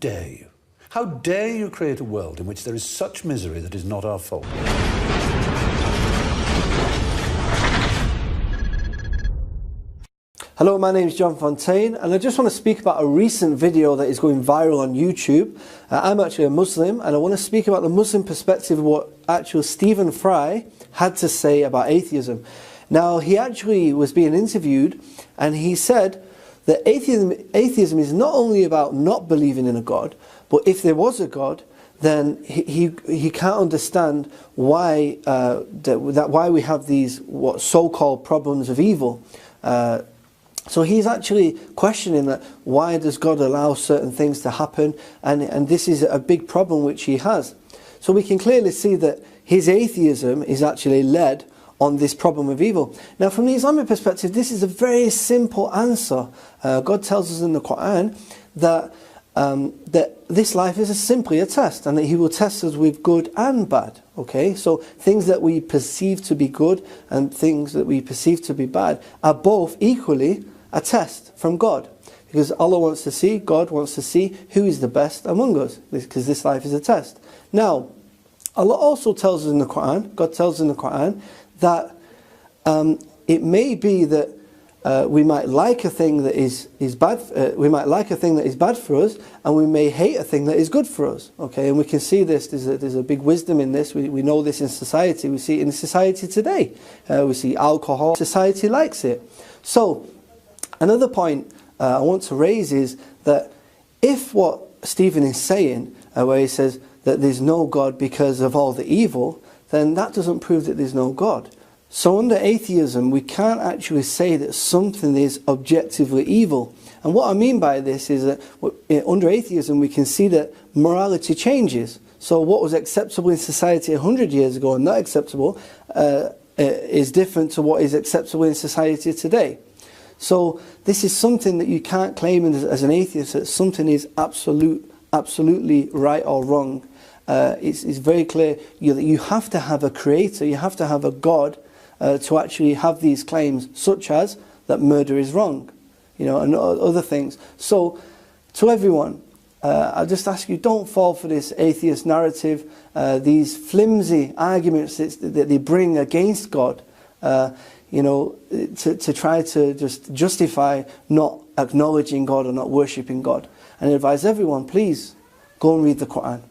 dare you? How dare you create a world in which there is such misery that is not our fault? Hello, my name is John Fontaine, and I just want to speak about a recent video that is going viral on YouTube. I'm actually a Muslim, and I want to speak about the Muslim perspective of what actual Stephen Fry had to say about atheism. Now, he actually was being interviewed, and he said that atheism is not only about not believing in a God, but if there was a God, then he can't understand why why we have these what so-called problems of evil. So he's actually questioning that why does God allow certain things to happen, and this is a big problem which he has. So we can clearly see that his atheism is actually led on this problem of evil. Now, from the Islamic perspective, this is a very simple answer. God tells us in the Quran that this life is simply a test, and that he will test us with good and bad. Okay, so things that we perceive to be good and things that we perceive to be bad are both equally a test from God, because Allah wants to see, God wants to see who is the best among us, because this life is a test. Now, Allah also tells us in the Quran, God tells us in the Quran that it may be that we might like a thing that is bad. We might like a thing that is bad for us, and we may hate a thing that is good for us. Okay, and we can see this. There's a big wisdom in this. We know this in society. We see it in society today. We see alcohol. Society likes it. So, another point I want to raise is that if what Stephen is saying, where he says that there's no God because of all the evil, then that doesn't prove that there's no God. So under atheism, we can't actually say that something is objectively evil. And what I mean by this is that under atheism, we can see that morality changes. So what was acceptable in society 100 years ago and not acceptable is different to what is acceptable in society today. So this is something that you can't claim as an atheist, that something is absolutely right or wrong. It's very clear that you have to have a creator, you have to have a God to actually have these claims, such as that murder is wrong, you know, and other things. So, to everyone, I just ask you, don't fall for this atheist narrative, these flimsy arguments that they bring against God, you know, to try to just justify not acknowledging God or not worshipping God. And I advise everyone, please, go and read the Quran.